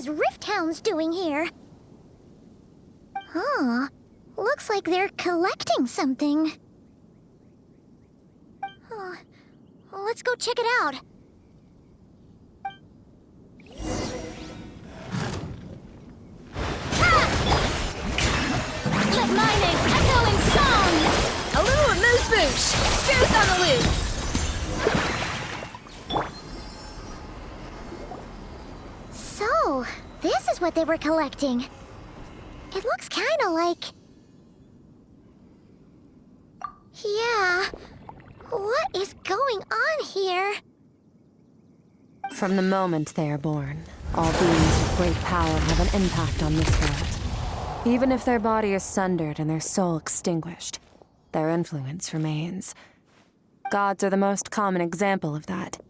these Rift Hounds doing here? Huh. Looks like they're collecting something. Huh. Let's go check it out. Let my name echo in song! A little amuse-bouche! Spirits on the loose! So, this is what they were collecting. It looks kinda like... Yeah. What is going on here? From the moment they are born, all beings with great power have an impact on this world. Even if their body is sundered and their soul extinguished, their influence remains. Gods are the most common example of that.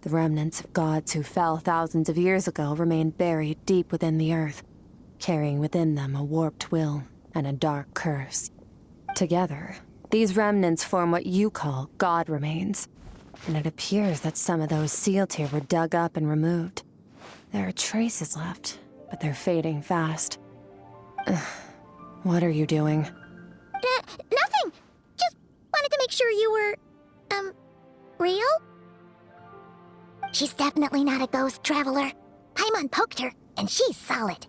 The remnants of gods who fell thousands of years ago remain buried deep within the earth, carrying within them a warped will and a dark curse. Together, these remnants form what you call god remains, and it appears that some of those sealed here were dug up and removed. There are traces left, but they're fading fast. What are you doing? Nothing! Just wanted to make sure you were, real? She's definitely not a ghost traveler. Paimon poked her, and she's solid.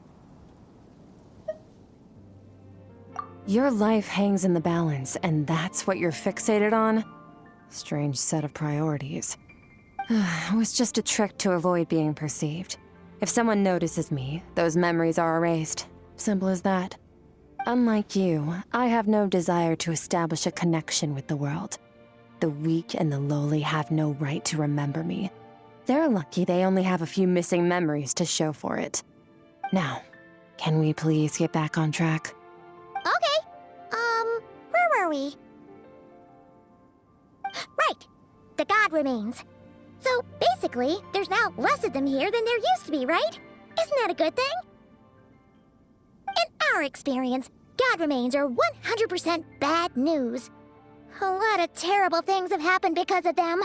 Your life hangs in the balance, and that's what you're fixated on? Strange set of priorities. It was just a trick to avoid being perceived. If someone notices me, those memories are erased. Simple as that. Unlike you, I have no desire to establish a connection with the world. The weak and the lowly have no right to remember me. They're lucky they only have a few missing memories to show for it. Now, can we please get back on track? Okay. Where were we? Right. The god remains. So, basically, there's now less of them here than there used to be, right? Isn't that a good thing? In our experience, god remains are 100% bad news. A lot of terrible things have happened because of them.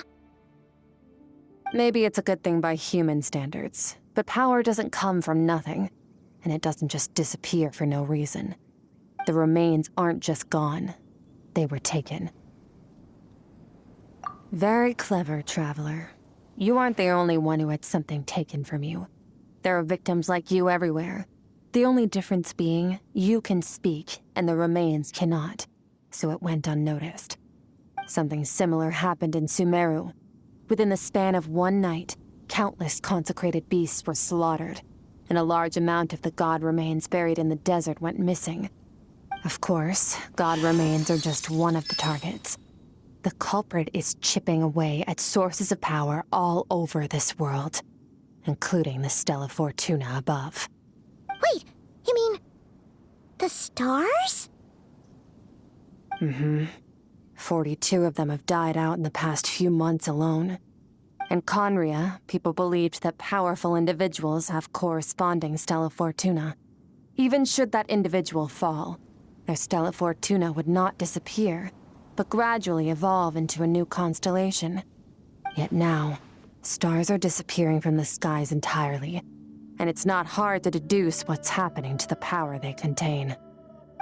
Maybe it's a good thing by human standards, but power doesn't come from nothing, and it doesn't just disappear for no reason. The remains aren't just gone. They were taken. Very clever, Traveler. You aren't the only one who had something taken from you. There are victims like you everywhere. The only difference being, you can speak, and the remains cannot, so it went unnoticed. Something similar happened in Sumeru. Within the span of one night, countless consecrated beasts were slaughtered, and a large amount of the god remains buried in the desert went missing. Of course, god remains are just one of the targets. The culprit is chipping away at sources of power all over this world, including the Stella Fortuna above. Wait, you mean... the stars? Mm-hmm. 42 of them have died out in the past few months alone. In Conria, people believed that powerful individuals have corresponding Stella Fortuna. Even should that individual fall, their Stella Fortuna would not disappear, but gradually evolve into a new constellation. Yet now, stars are disappearing from the skies entirely, and it's not hard to deduce what's happening to the power they contain.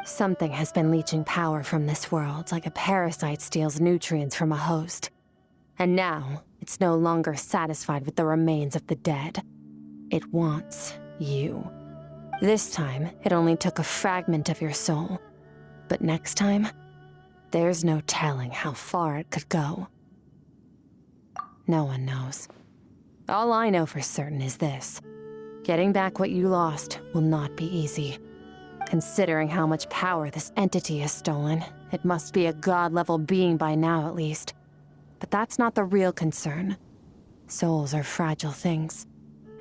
Something has been leeching power from this world like a parasite steals nutrients from a host. And now, it's no longer satisfied with the remains of the dead. It wants you. This time, it only took a fragment of your soul. But next time, there's no telling how far it could go. No one knows. All I know for certain is this. Getting back what you lost will not be easy. Considering how much power this entity has stolen, it must be a god-level being by now at least. But that's not the real concern. Souls are fragile things,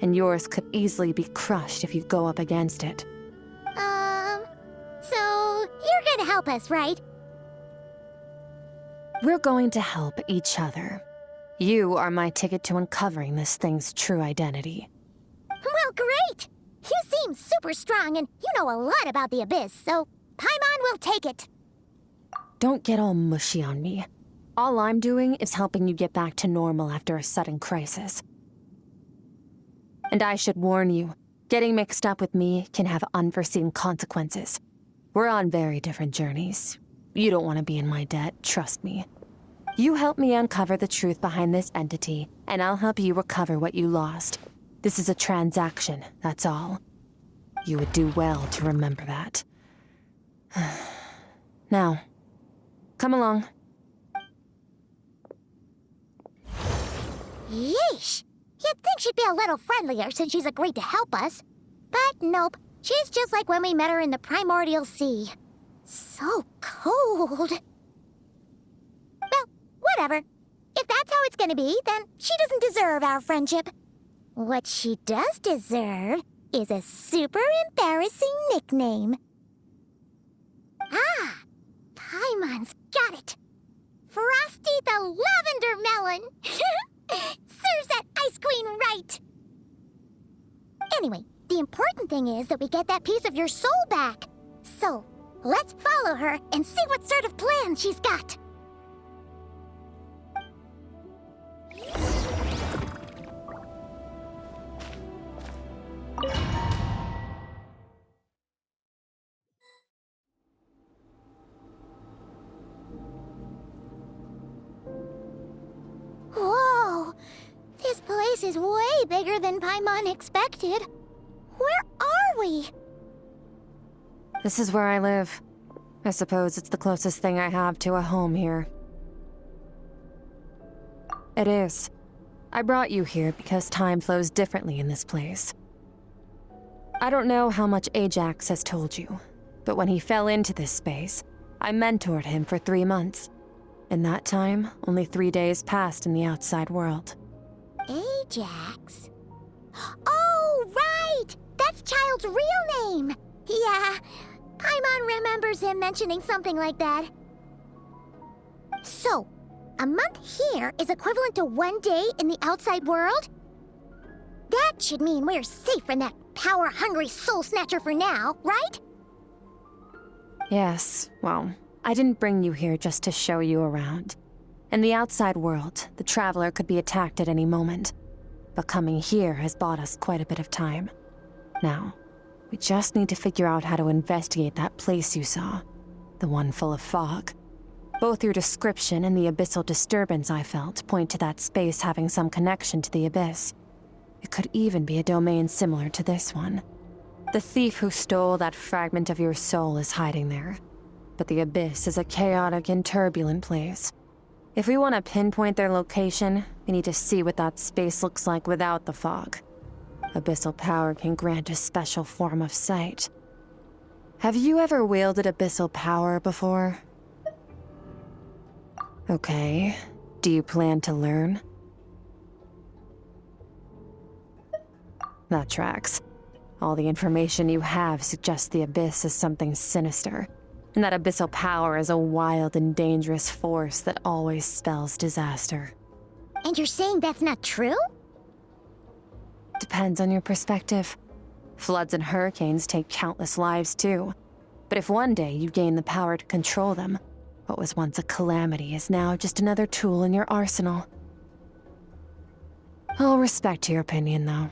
and yours could easily be crushed if you go up against it. So you're gonna help us, right? We're going to help each other. You are my ticket to uncovering this thing's true identity. Well, great! You seem super strong and you know a lot about the Abyss, so Paimon will take it. Don't get all mushy on me. All I'm doing is helping you get back to normal after a sudden crisis. And I should warn you, Getting mixed up with me can have unforeseen consequences. We're on very different journeys. You don't want to be in my debt, trust me. You help me uncover the truth behind this entity, and I'll help you recover what you lost. This is a transaction, that's all. You would do well to remember that. Now, come along. Yeesh! You'd think she'd be a little friendlier since she's agreed to help us. But nope, she's just like when we met her in the primordial sea. So cold. Well, whatever. If that's how it's gonna be, then she doesn't deserve our friendship. What she does deserve is a super embarrassing nickname. Ah! Paimon's got it. Frosty the Lavender Melon! Serves that Ice Queen right! Anyway, the important thing is that we get that piece of your soul back. So, let's follow her and see what sort of plan she's got. Whoa! This place is way bigger than Paimon expected. Where are we? This is where I live. I suppose it's the closest thing I have to a home here. It is. I brought you here because time flows differently in this place. I don't know how much Ajax has told you, but when he fell into this space, I mentored him for 3 months. In that time, only 3 days passed in the outside world. Ajax? Oh, right! That's Child's real name! Yeah, Paimon remembers him mentioning something like that. So, a month here is equivalent to 1 day in the outside world? That should mean we're safe from that power-hungry soul snatcher for now, right? Yes, well, I didn't bring you here just to show you around. In the outside world, the Traveler could be attacked at any moment. But coming here has bought us quite a bit of time. Now, we just need to figure out how to investigate that place you saw. The one full of fog. Both your description and the abyssal disturbance I felt point to that space having some connection to the abyss. It could even be a domain similar to this one. The thief who stole that fragment of your soul is hiding there. But the abyss is a chaotic and turbulent place. If we want to pinpoint their location, we need to see what that space looks like without the fog. Abyssal power can grant a special form of sight. Have you ever wielded abyssal power before? Okay. Do you plan to learn? That tracks. All the information you have suggests the abyss is something sinister, and that abyssal power is a wild and dangerous force that always spells disaster. And you're saying that's not true? Depends on your perspective. Floods and hurricanes take countless lives too. But if one day you gain the power to control them, what was once a calamity is now just another tool in your arsenal. I'll respect your opinion, though.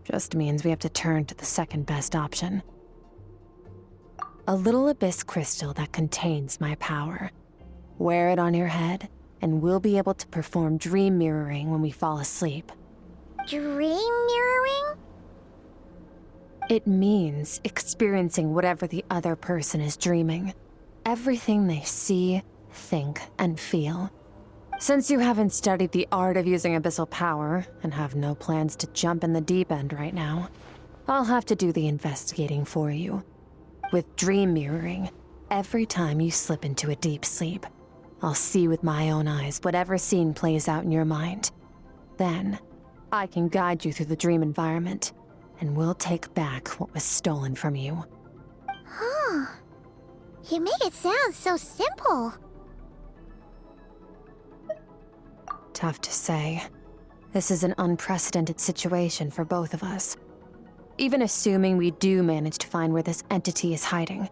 Just means we have to turn to the second best option. A little abyss crystal that contains my power. Wear it on your head, and we'll be able to perform dream mirroring when we fall asleep. Dream mirroring? It means experiencing whatever the other person is dreaming. Everything they see, think, and feel. Since you haven't studied the art of using abyssal power, and have no plans to jump in the deep end right now, I'll have to do the investigating for you. With dream mirroring, every time you slip into a deep sleep, I'll see with my own eyes whatever scene plays out in your mind. Then, I can guide you through the dream environment, and we'll take back what was stolen from you. Huh. You make it sound so simple. Tough to say. This is an unprecedented situation for both of us. Even assuming we do manage to find where this entity is hiding,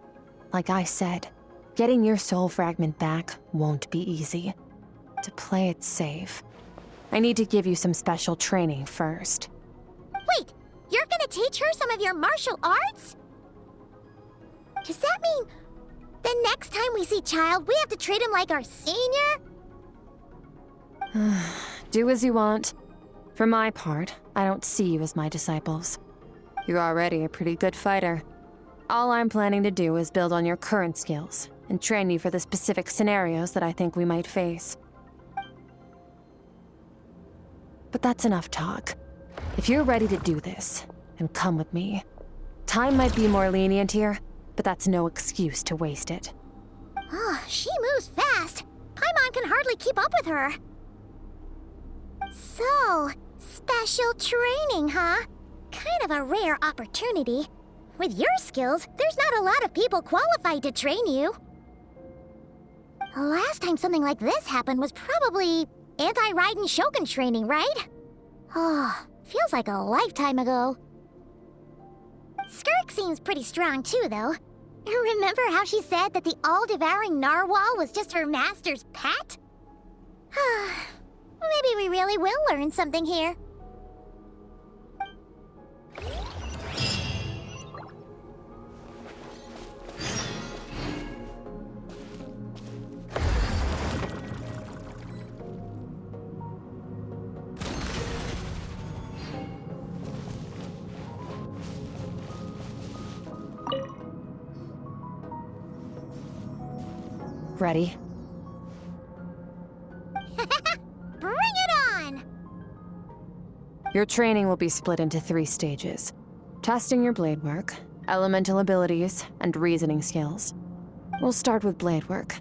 like I said, getting your soul fragment back won't be easy. To play it safe, I need to give you some special training first. Wait, you're gonna teach teach her some of your martial arts? Does that mean the next time we see Child, we have to treat him like our senior? Do as you want. For my part, I don't see you as my disciples. You're already a pretty good fighter. All I'm planning to do is build on your current skills and train you for the specific scenarios that I think we might face. But that's enough talk. If you're ready to do this, then come with me. Time might be more lenient here, but that's no excuse to waste it. Oh, she moves fast. Paimon can hardly keep up with her. So, special training, huh? Kind of a rare opportunity. With your skills, there's not a lot of people qualified to train you. The last time something like this happened was probably anti-Raiden Shogun training, right? Oh, feels like a lifetime ago. Skirk seems pretty strong too, though. Remember how she said that the all-devouring narwhal was just her master's pet? Maybe we really will learn something here. Ready? Bring it on! Your training will be split into 3 stages. Testing your blade work, elemental abilities, and reasoning skills. We'll start with blade work.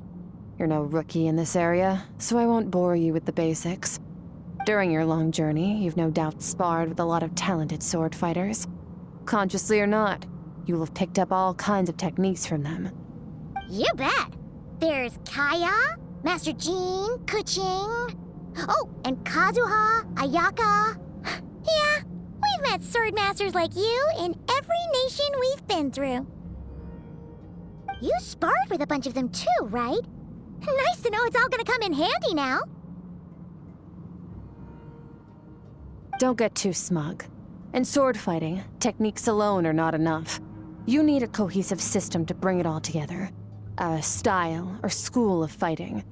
You're no rookie in this area, so I won't bore you with the basics. During your long journey, you've no doubt sparred with a lot of talented sword fighters. Consciously or not, you'll have picked up all kinds of techniques from them. You bet! There's Kaya, Master Jean, Kuching. Oh, and Kazuha, Ayaka. Yeah, we've met sword masters like you in every nation we've been through. You sparred with a bunch of them too, right? Nice to know it's all gonna come in handy now. Don't get too smug. In sword fighting, techniques alone are not enough. You need a cohesive system to bring it all together. A style or school of fighting.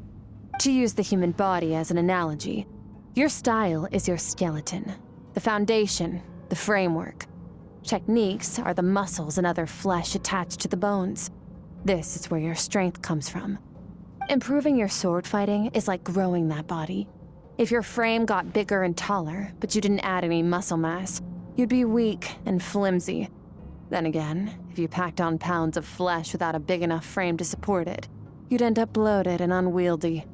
To use the human body as an analogy, your style is your skeleton, the foundation, the framework. Techniques are the muscles and other flesh attached to the bones. This is where your strength comes from. Improving your sword fighting is like growing that body. If your frame got bigger and taller, but you didn't add any muscle mass, you'd be weak and flimsy. Then again, if you packed on pounds of flesh without a big enough frame to support it, you'd end up bloated and unwieldy.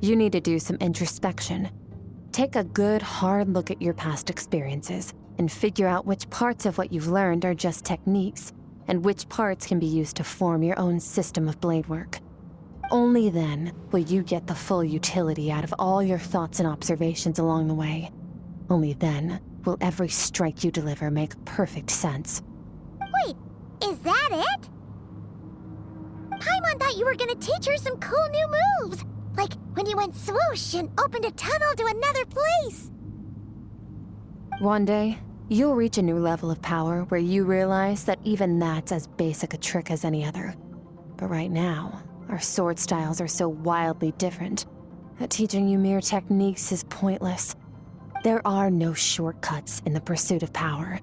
You need to do some introspection. Take a good, hard look at your past experiences and figure out which parts of what you've learned are just techniques, and which parts can be used to form your own system of blade work. Only then will you get the full utility out of all your thoughts and observations along the way. Only then will every strike you deliver make perfect sense. Wait, is that it? Paimon thought you were gonna teach her some cool new moves. Like when you went swoosh and opened a tunnel to another place. One day, you'll reach a new level of power where you realize that even that's as basic a trick as any other. But right now, our sword styles are so wildly different that teaching you mere techniques is pointless. There are no shortcuts in the pursuit of power.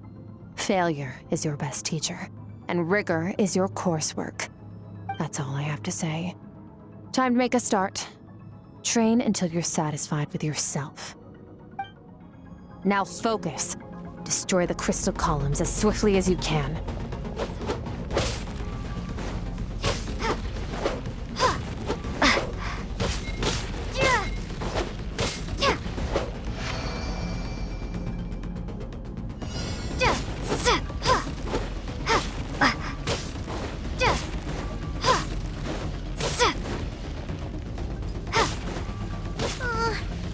Failure is your best teacher, and rigor is your coursework. That's all I have to say. Time to make a start. Train until you're satisfied with yourself. Now focus. Destroy the crystal columns as swiftly as you can.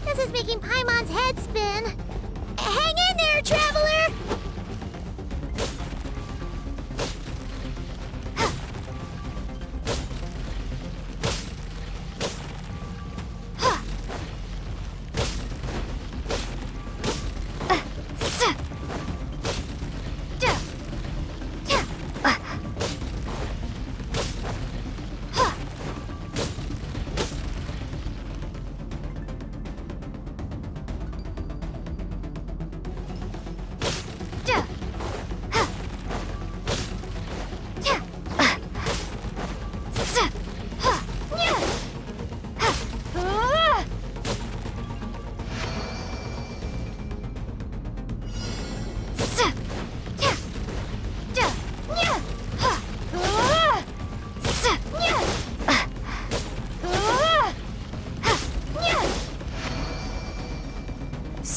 This is making Paimon's head spin. Hang in there, traveler!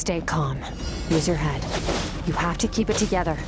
Stay calm. Use your head. You have to keep it together.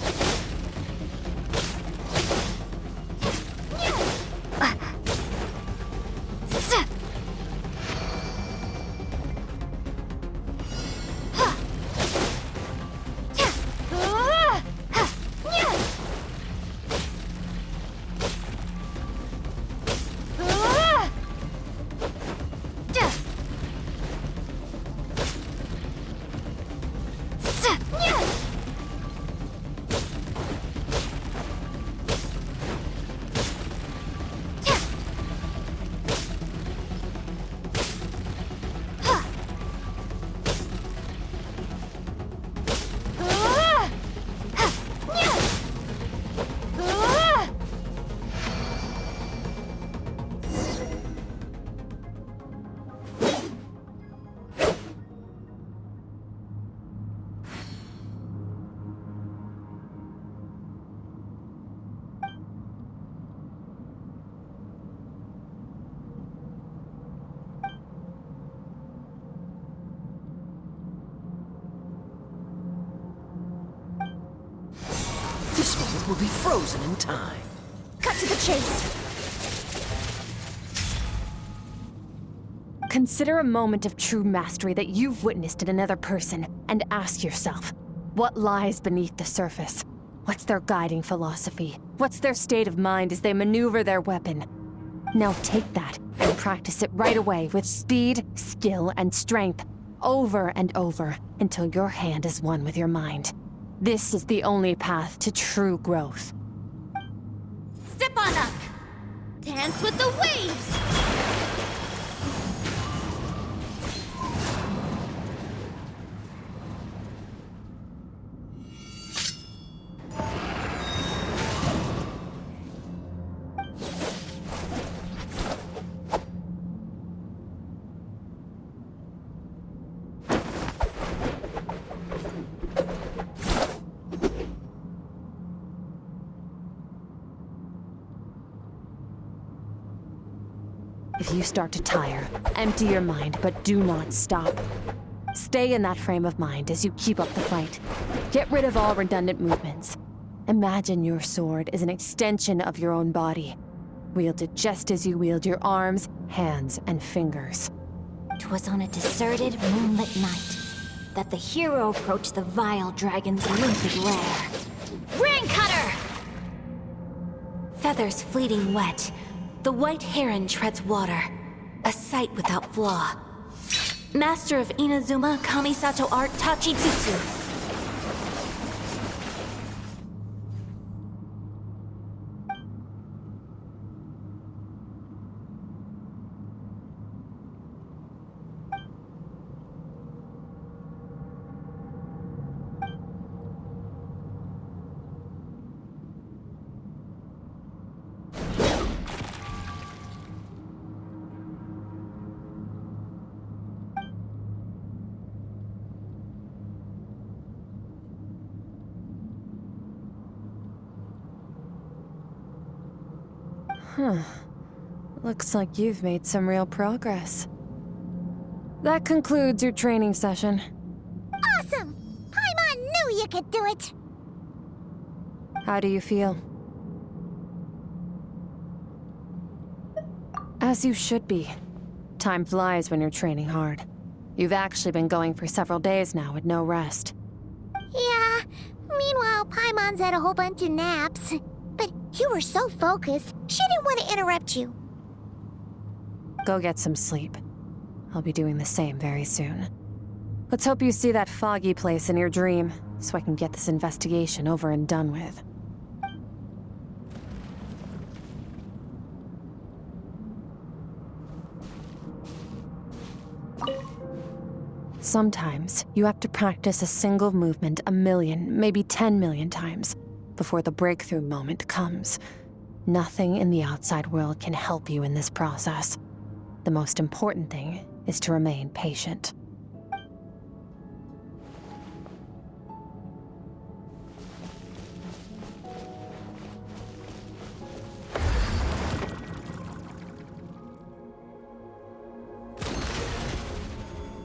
This moment will be frozen in time. Cut to the chase. Consider a moment of true mastery that you've witnessed in another person, and ask yourself, what lies beneath the surface? What's their guiding philosophy? What's their state of mind as they maneuver their weapon? Now take that and practice it right away with speed, skill, and strength, over and over, until your hand is one with your mind. This is the only path to true growth. Step on up! Dance with the waves! If you start to tire, empty your mind, but do not stop. Stay in that frame of mind as you keep up the fight. Get rid of all redundant movements. Imagine your sword is an extension of your own body. Wield it just as you wield your arms, hands, and fingers. 'Twas on a deserted moonlit night that the hero approached the vile dragon's limpid lair. Ring cutter! Feathers fleeting wet, the white heron treads water, a sight without flaw. Master of Inazuma Kamisato art Tachijutsu. Huh. Looks like you've made some real progress. That concludes your training session. Awesome! Paimon knew you could do it! How do you feel? As you should be. Time flies when you're training hard. You've actually been going for several days now with no rest. Yeah, meanwhile Paimon's had a whole bunch of naps. But you were so focused, she didn't want to interrupt you. Go get some sleep. I'll be doing the same very soon. Let's hope you see that foggy place in your dream, so I can get this investigation over and done with. Sometimes, you have to practice a single movement 1 million, maybe 10 million times, before the breakthrough moment comes. Nothing in the outside world can help you in this process. The most important thing is to remain patient.